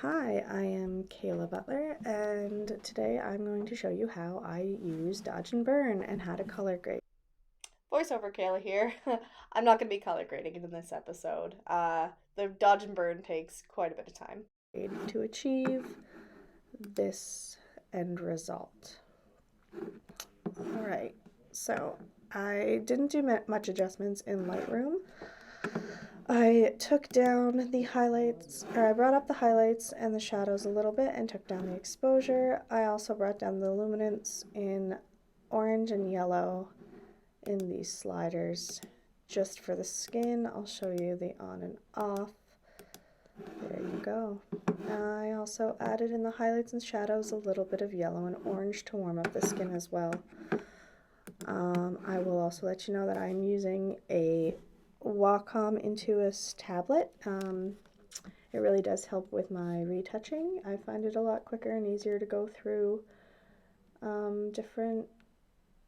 Hi, I am Kayla Butler, and today I'm going to show you how I use Dodge and Burn and how to color grade. Voiceover Kayla here. I'm not going to be color grading in this episode. The dodge and burn takes quite a bit of time. To achieve this end result. Alright, so I didn't do much adjustments in Lightroom. I took down the highlights, or I brought up the highlights and the shadows a little bit and took down the exposure. I also brought down the luminance in orange and yellow in these sliders just for the skin. I'll show you the on and off. There you go. I also added in the highlights and shadows a little bit of yellow and orange to warm up the skin as well. I will also let you know that I'm using a Wacom Intuos tablet. It really does help with my retouching. I find it a lot quicker and easier to go through different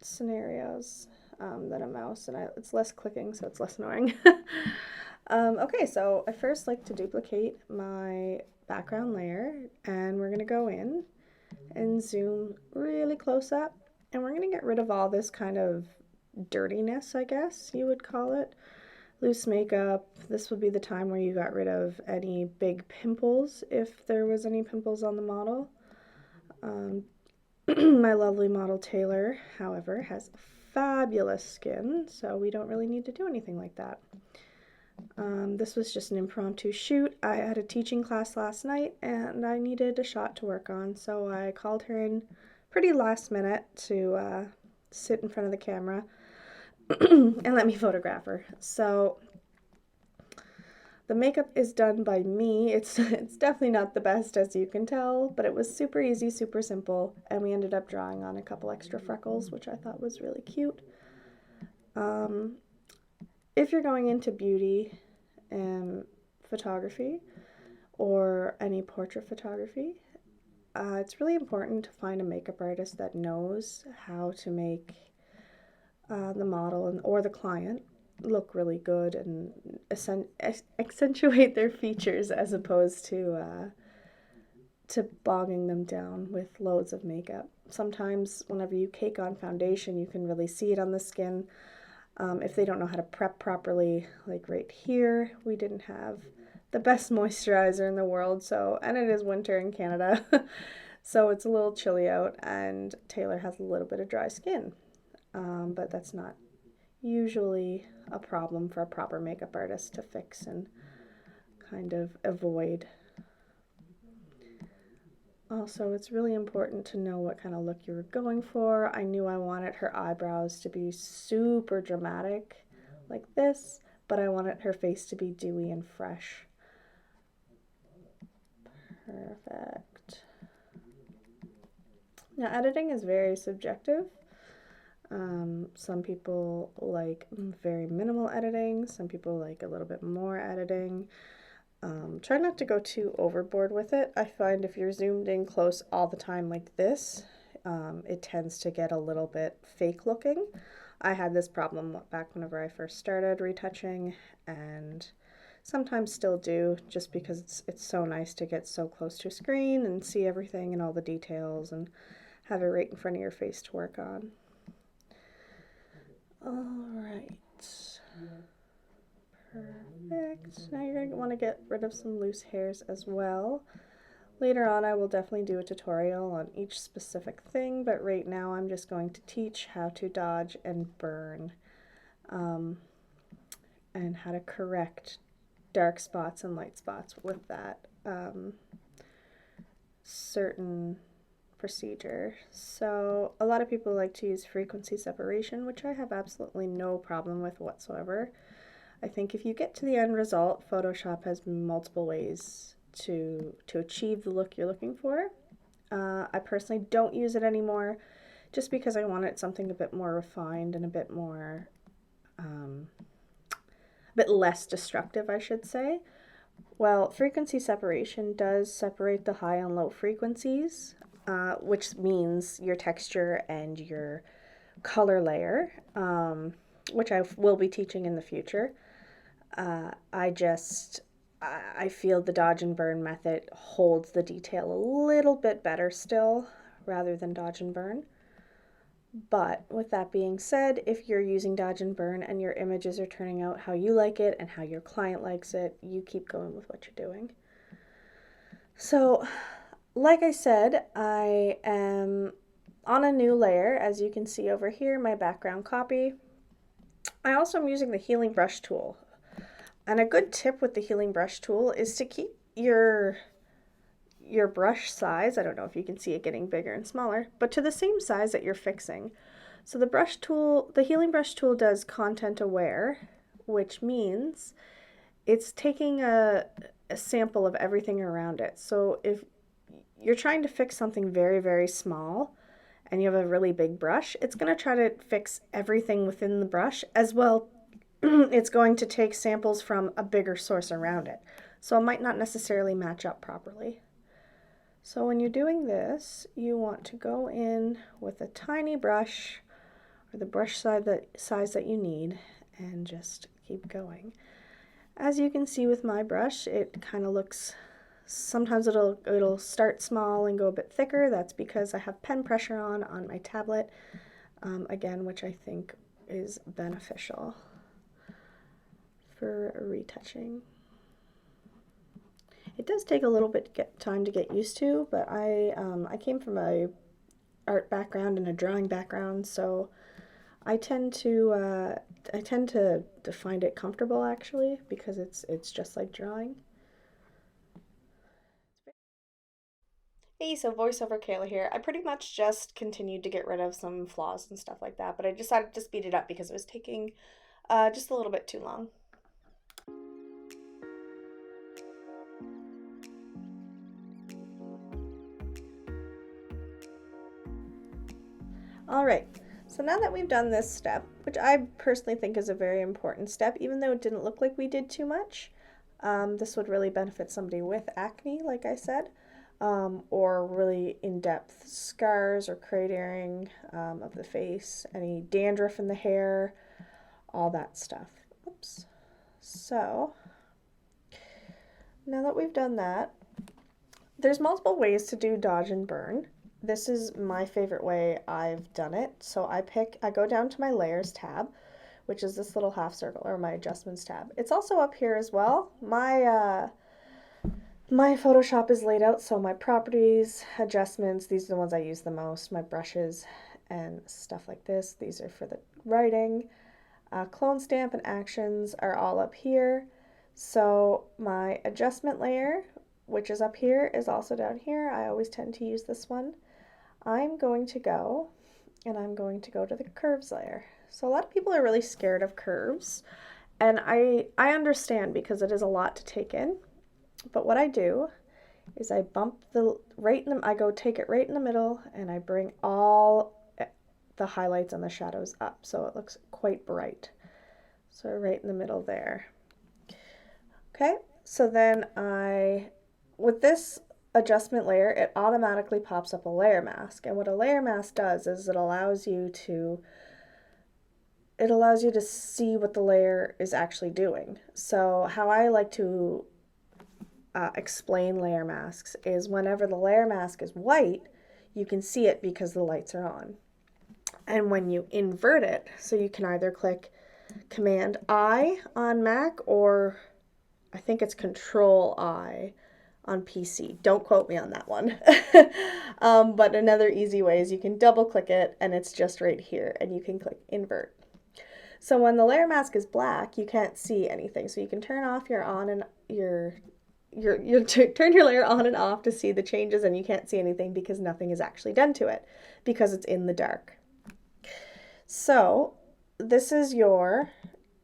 scenarios than a mouse, and it's less clicking, so it's less annoying. Okay, so I first like to duplicate my background layer, and we're going to go in and zoom really close up, and we're going to get rid of all this kind of dirtiness, I guess you would call it. Loose makeup. This would be the time where you got rid of any big pimples, if there was any pimples on the model. My lovely model Taylor, however, has fabulous skin, so we don't really need to do anything like that. This was just an impromptu shoot. I had a teaching class last night and I needed a shot to work on, so I called her in pretty last minute to sit in front of the camera and let me photograph her. So the makeup is done by me. It's definitely not the best, as you can tell, but it was super easy, super simple, and we ended up drawing on a couple extra freckles, which I thought was really cute. If you're going into beauty and photography or any portrait photography, it's really important to find a makeup artist that knows how to make the model or the client look really good and accentuate their features as opposed to bogging them down with loads of makeup. Sometimes whenever you cake on foundation, you can really see it on the skin. If they don't know how to prep properly, like right here, we didn't have the best moisturizer in the world, and it is winter in Canada, so it's a little chilly out, and Taylor has a little bit of dry skin, but that's not usually a problem for a proper makeup artist to fix and kind of avoid. Also, it's really important to know what kind of look you were going for. I knew I wanted her eyebrows to be super dramatic like this, but I wanted her face to be dewy and fresh. Perfect. Now, editing is very subjective. Some people like very minimal editing, some people like a little bit more editing. Try not to go too overboard with it. I find if you're zoomed in close all the time like this, it tends to get a little bit fake looking. I had this problem back whenever I first started retouching, and sometimes still do, just because it's so nice to get so close to a screen and see everything and all the details and have it right in front of your face to work on. All right. Perfect. Now you're going to want to get rid of some loose hairs as well. Later on, I will definitely do a tutorial on each specific thing, but right now I'm just going to teach how to dodge and burn, and how to correct dark spots and light spots with that certain procedure. So a lot of people like to use frequency separation, which I have absolutely no problem with whatsoever. I think if you get to the end result, Photoshop has multiple ways to achieve the look you're looking for. I personally don't use it anymore just because I wanted something a bit more refined and a bit less destructive, I should say. Well, frequency separation does separate the high and low frequencies, which means your texture and your color layer, which I will be teaching in the future. I just I feel the dodge and burn method holds the detail a little bit better still rather than dodge and burn. But with that being said, if you're using dodge and burn and your images are turning out how you like it and how your client likes it, you keep going with what you're doing. So, like I said, I am on a new layer, as you can see over here, my background copy. I also am using the healing brush tool. And a good tip with the healing brush tool is to keep your brush size, I don't know if you can see it getting bigger and smaller, but to the same size that you're fixing. So the brush tool, the healing brush tool does content aware, which means it's taking a sample of everything around it. So if you're trying to fix something very, very small and you have a really big brush, it's going to try to fix everything within the brush as well. It's going to take samples from a bigger source around it. So it might not necessarily match up properly. So when you're doing this, you want to go in with a tiny brush or the brush size that you need and just keep going. As you can see with my brush, it kind of looks, sometimes it'll start small and go a bit thicker. That's because I have pen pressure on my tablet, again, which I think is beneficial for retouching. It does take a little bit time to get used to, but I came from a art background and a drawing background, so I tend to find it comfortable actually because it's just like drawing. Hey, so voiceover Kayla here. I pretty much just continued to get rid of some flaws and stuff like that, but I decided to speed it up because it was taking just a little bit too long. All right, so now that we've done this step, which I personally think is a very important step, even though it didn't look like we did too much, this would really benefit somebody with acne, like I said, or really in-depth scars or cratering of the face, any dandruff in the hair, all that stuff. Oops. So now that we've done that, there's multiple ways to do dodge and burn. This is my favorite way I've done it. So I go down to my layers tab, which is this little half circle, or my adjustments tab. It's also up here as well. My Photoshop is laid out, so my properties, adjustments, these are the ones I use the most. My brushes and stuff like this, these are for the writing. Clone stamp and actions are all up here. So my adjustment layer, which is up here, is also down here. I always tend to use this one. I'm going to go to the curves layer. So a lot of people are really scared of curves, and I understand because it is a lot to take in. But what I do is I bump I go take it right in the middle and I bring all the highlights and the shadows up so it looks quite bright. So right in the middle there. Okay, so then with this adjustment layer, it automatically pops up a layer mask. And what a layer mask does is it allows you to see what the layer is actually doing. So how I like to explain layer masks is whenever the layer mask is white, you can see it because the lights are on. And when you invert it, so you can either click Command I on Mac, or I think it's Control I on PC. Don't quote me on that one. But another easy way is you can double click it and it's just right here and you can click invert. So when the layer mask is black, you can't see anything. So you can turn off your on and turn your layer on and off to see the changes, and you can't see anything because nothing is actually done to it because it's in the dark. So this is your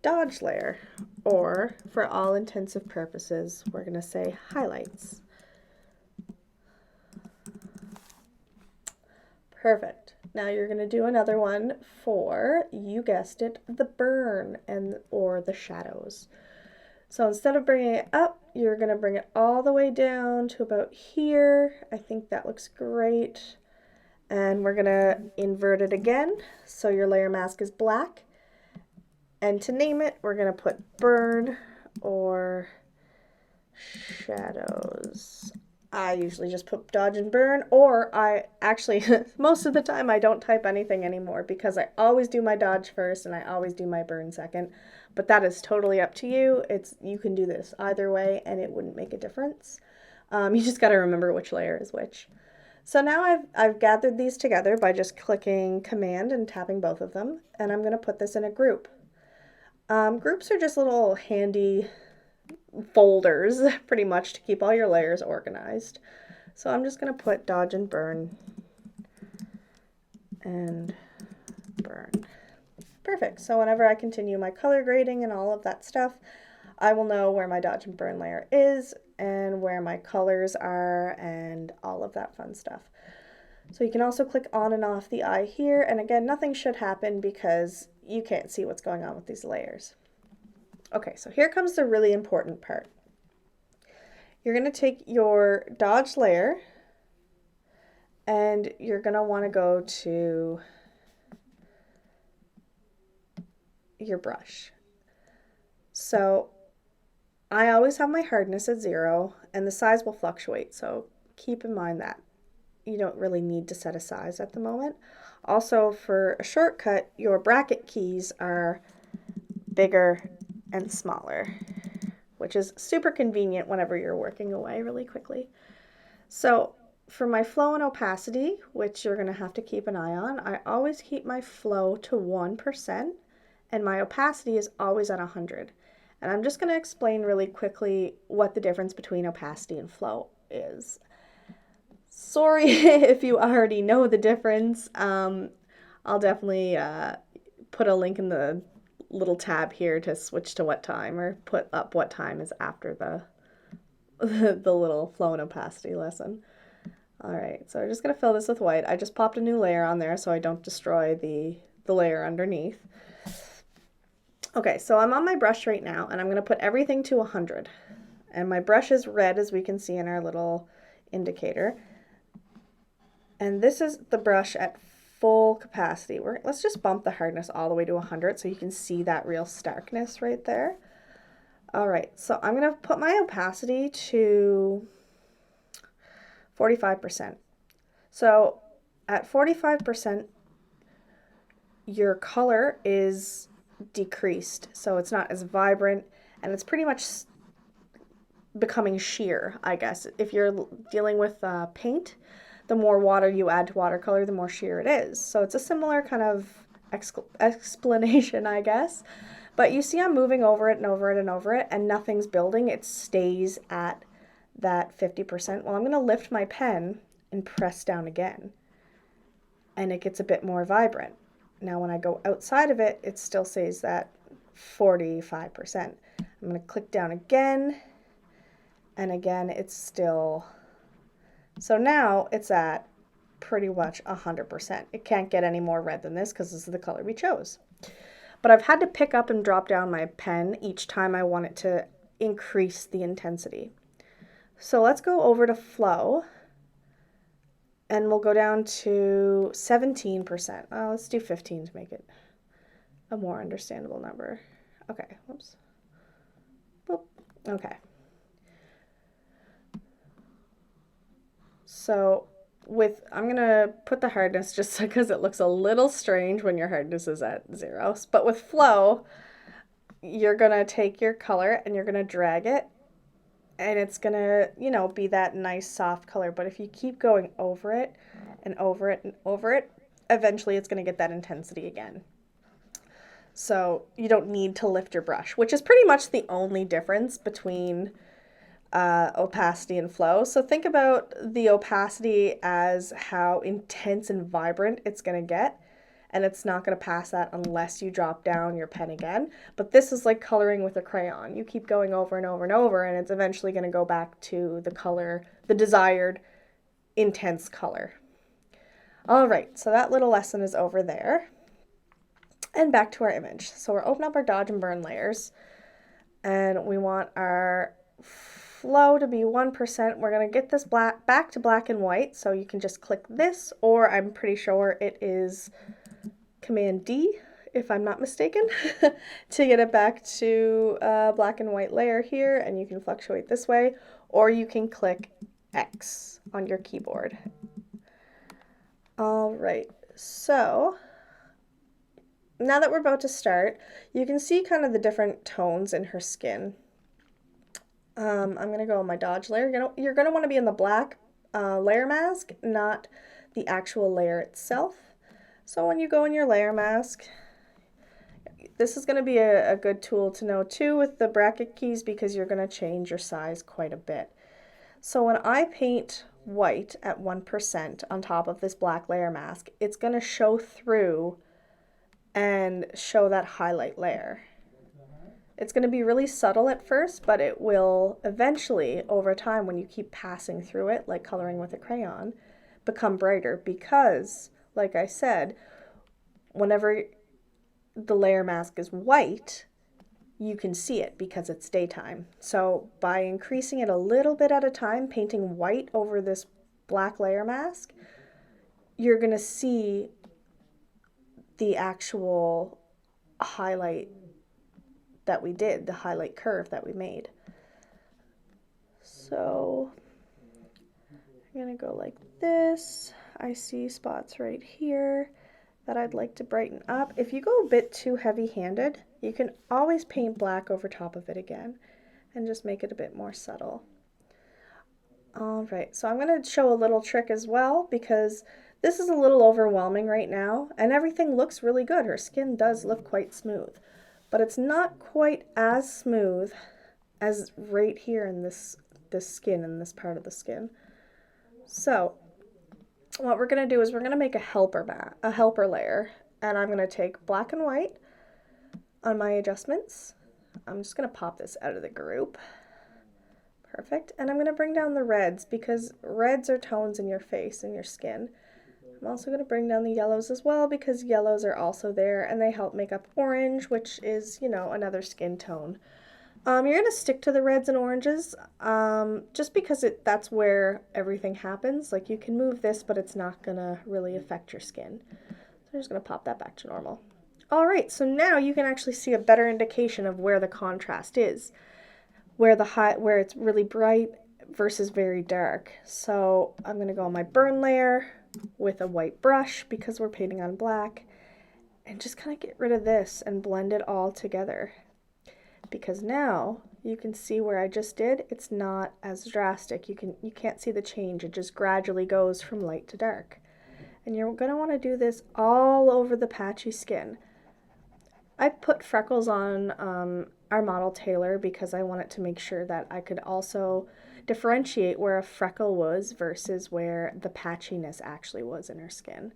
dodge layer, or for all intensive purposes, we're going to say highlights. Perfect. Now you're going to do another one for, you guessed it, the burn or the shadows. So instead of bringing it up, you're going to bring it all the way down to about here. I think that looks great. And we're going to invert it again. So your layer mask is black. And to name it, we're going to put burn or shadows. I usually just put dodge and burn, or I actually, most of the time, I don't type anything anymore because I always do my dodge first and I always do my burn second. But that is totally up to you. You can do this either way and it wouldn't make a difference. You just got to remember which layer is which. So now I've gathered these together by just clicking Command and tapping both of them, and I'm going to put this in a group. Groups are just little handy folders, pretty much, to keep all your layers organized. So I'm just going to put dodge and burn and burn. Perfect. So whenever I continue my color grading and all of that stuff, I will know where my dodge and burn layer is and where my colors are and all of that fun stuff. So you can also click on and off the eye here, and again, nothing should happen because you can't see what's going on with these layers. Okay, so here comes the really important part. You're going to take your dodge layer and you're going to want to go to your brush. So I always have my hardness at 0 and the size will fluctuate, so keep in mind that you don't really need to set a size at the moment. Also, for a shortcut, your bracket keys are bigger and smaller, which is super convenient whenever you're working away really quickly. So for my flow and opacity, which you're going to have to keep an eye on, I always keep my flow to 1% and my opacity is always at 100. And I'm just going to explain really quickly what the difference between opacity and flow is. Sorry if you already know the difference. I'll definitely put a link in the little tab here to switch to what time, or put up what time is after the little flow and opacity lesson. All right, so I'm just gonna fill this with white. I just popped a new layer on there so I don't destroy the layer underneath. Okay, so I'm on my brush right now and I'm gonna put everything to 100. And my brush is red, as we can see in our little indicator. And this is the brush at full capacity. Let's just bump the hardness all the way to 100 so you can see that real starkness right there. All right, so I'm going to put my opacity to 45%. So at 45%, your color is decreased, so it's not as vibrant, and it's pretty much becoming sheer, I guess. If you're dealing with paint, the more water you add to watercolor, the more sheer it is. So it's a similar kind of explanation, I guess. But you see I'm moving over it and over it and over it, and nothing's building. It stays at that 50%. Well, I'm going to lift my pen and press down again, and it gets a bit more vibrant. Now when I go outside of it, it still stays at 45%. I'm going to click down again, and again it's still... So now it's at pretty much 100%. It can't get any more red than this because this is the color we chose. But I've had to pick up and drop down my pen each time I want it to increase the intensity. So let's go over to flow and we'll go down to 17%. Let's do 15 to make it a more understandable number. Okay, whoops. Boop. Okay. So I'm going to put the hardness just because it looks a little strange when your hardness is at 0. But with flow, you're going to take your color and you're going to drag it, and it's going to, be that nice soft color. But if you keep going over it and over it and over it, eventually it's going to get that intensity again. So you don't need to lift your brush, which is pretty much the only difference between opacity and flow. So think about the opacity as how intense and vibrant it's going to get, and it's not going to pass that unless you drop down your pen again. But this is like coloring with a crayon. You keep going over and over and over, and it's eventually going to go back to the color, the desired intense color. All right, so that little lesson is over there. And back to our image. So we're opening up our dodge and burn layers, and we want our flow to be 1%. We're going to get this back to black and white, so you can just click this, or I'm pretty sure it is Command D if I'm not mistaken, to get it back to a black and white layer here, and you can fluctuate this way, or you can click X on your keyboard. All right, so now that we're about to start, you can see kind of the different tones in her skin. I'm gonna go on my dodge layer. You're gonna want to be in the black layer mask, not the actual layer itself. So when you go in your layer mask, this is going to be a good tool to know too with the bracket keys, because you're going to change your size quite a bit. So when I paint white at 1% on top of this black layer mask, it's going to show through and show that highlight layer. It's going to be really subtle at first, but it will eventually, over time, when you keep passing through it, like coloring with a crayon, become brighter because, like I said, whenever the layer mask is white, you can see it because it's daytime. So by increasing it a little bit at a time, painting white over this black layer mask, you're going to see the actual highlight that we did, the highlight curve that we made. So I'm going to go like this. I see spots right here that I'd like to brighten up. If you go a bit too heavy-handed, you can always paint black over top of it again and just make it a bit more subtle. All right, so I'm going to show a little trick as well, because this is a little overwhelming right now and everything looks really good. Her skin does look quite smooth, but it's not quite as smooth as right here in this skin, in this part of the skin. So what we're going to do is we're going to make a helper layer, and I'm going to take black and white on my adjustments. I'm just going to pop this out of the group. Perfect. And I'm going to bring down the reds, because reds are tones in your face and your skin. I'm also going to bring down the yellows as well, because yellows are also there and they help make up orange, which is, you know, another skin tone. You're going to stick to the reds and oranges just because that's where everything happens. Like, you can move this, but it's not going to really affect your skin. So I'm just going to pop that back to normal. All right, so now you can actually see a better indication of where the contrast is, where it's really bright versus very dark. So I'm going to go on my burn layer with a white brush, because we're painting on black, and just kind of get rid of this and blend it all together. Because now you can see where I just did, it's not as drastic. You can't see the change. It just gradually goes from light to dark. And you're going to want to do this all over the patchy skin. I put freckles on our model Taylor because I wanted to make sure that I could also differentiate where a freckle was versus where the patchiness actually was in her skin.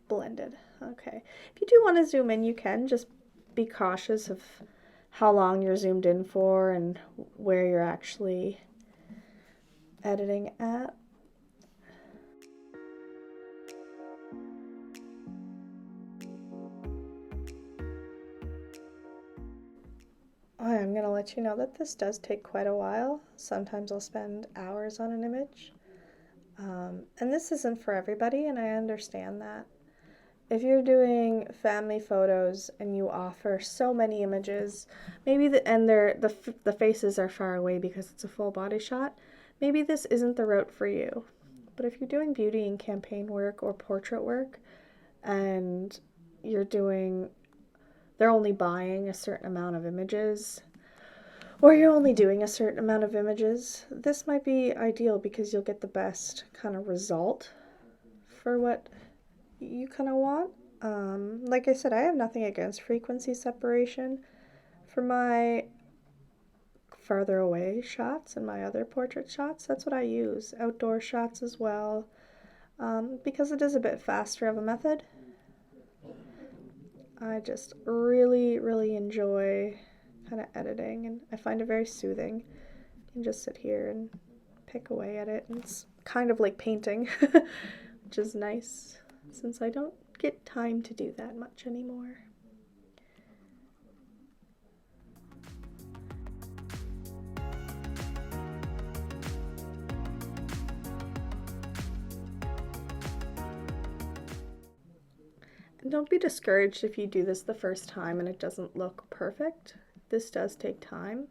Blended. Okay. If you do want to zoom in, you can. Just be cautious of how long you're zoomed in for and where you're actually editing at. I'm going to let you know that this does take quite a while. Sometimes I'll spend hours on an image. And this isn't for everybody, and I understand that. If you're doing family photos and you offer so many images, maybe the faces are far away because it's a full body shot, maybe this isn't the route for you. But if you're doing beauty and campaign work or portrait work, and they're only buying a certain amount of images, or you're only doing a certain amount of images, this might be ideal because you'll get the best kind of result for what you kind of want. Like I said, I have nothing against frequency separation for my farther away shots and my other portrait shots. That's what I use. Outdoor shots as well, because it is a bit faster of a method. I just really, really enjoy kind of editing, and I find it very soothing. You can just sit here and pick away at it, and it's kind of like painting, which is nice since I don't get time to do that much anymore. Don't be discouraged if you do this the first time and it doesn't look perfect. This does take time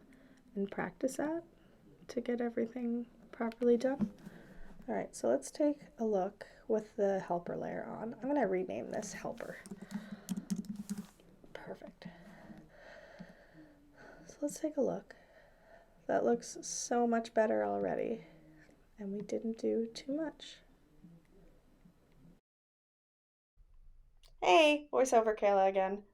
and practice at to get everything properly done. All right, so let's take a look with the helper layer on. I'm gonna rename this helper. Perfect. So let's take a look. That looks so much better already, and we didn't do too much. Hey, voiceover Kayla again.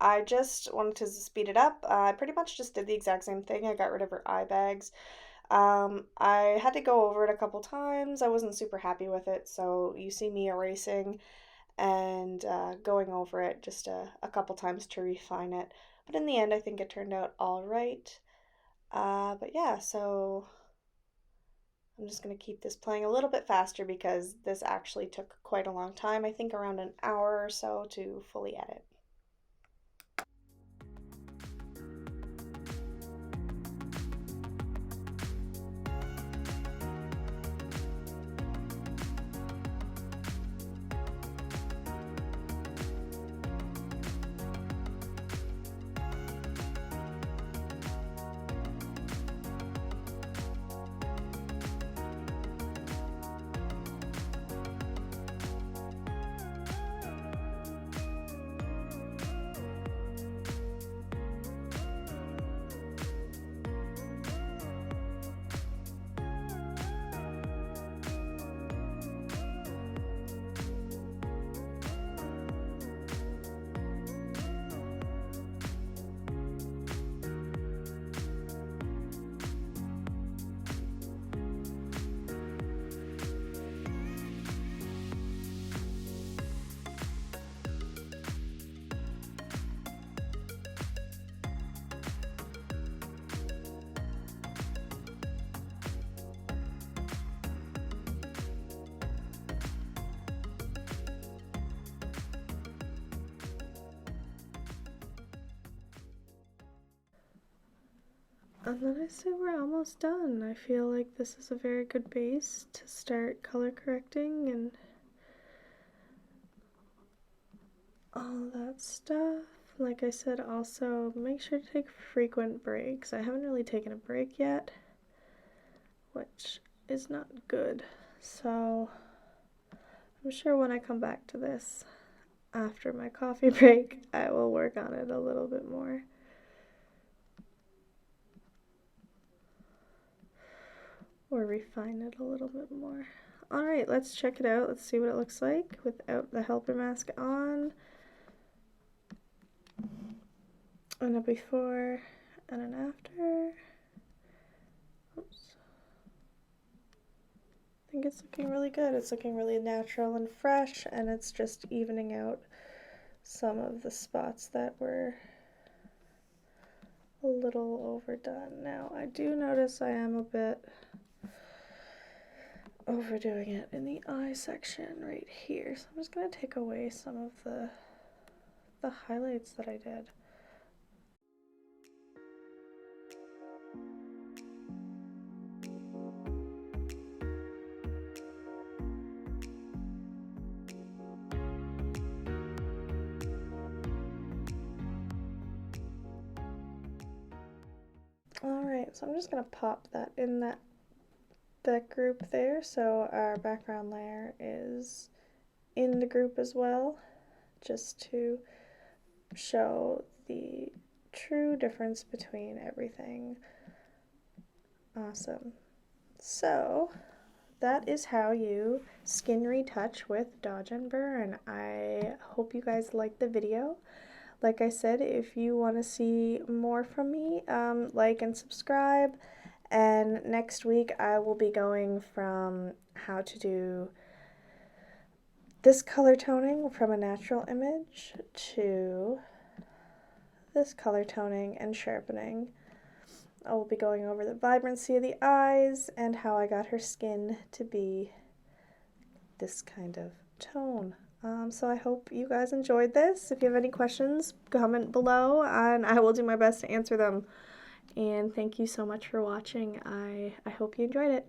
I just wanted to speed it up. I pretty much just did the exact same thing. I got rid of her eye bags. I had to go over it a couple times. I wasn't super happy with it, so you see me erasing and going over it just a couple times to refine it. But in the end, I think it turned out all right. But yeah, so I'm just going to keep this playing a little bit faster because this actually took quite a long time. I think around an hour or so to fully edit. And then I say we're almost done. I feel like this is a very good base to start color correcting and all that stuff. Like I said, also make sure to take frequent breaks. I haven't really taken a break yet, which is not good. So I'm sure when I come back to this after my coffee break, I will work on it a little bit more. Or refine it a little bit more. Alright, let's check it out. Let's see what it looks like without the helper mask on. And a before and an after. Oops. I think it's looking really good. It's looking really natural and fresh, and it's just evening out some of the spots that were a little overdone. Now, I do notice I am a bit overdoing it in the eye section right here. So I'm just going to take away some of the highlights that I did. Alright, so I'm just going to pop that in that group there, so our background layer is in the group as well, just to show the true difference between everything. Awesome. So that is how you skin retouch with Dodge and Burn. I hope you guys liked the video. Like I said, if you want to see more from me, like and subscribe. And next week I will be going from how to do this color toning from a natural image to this color toning and sharpening. I will be going over the vibrancy of the eyes and how I got her skin to be this kind of tone. So I hope you guys enjoyed this. If you have any questions, comment below and I will do my best to answer them. And thank you so much for watching. I hope you enjoyed it.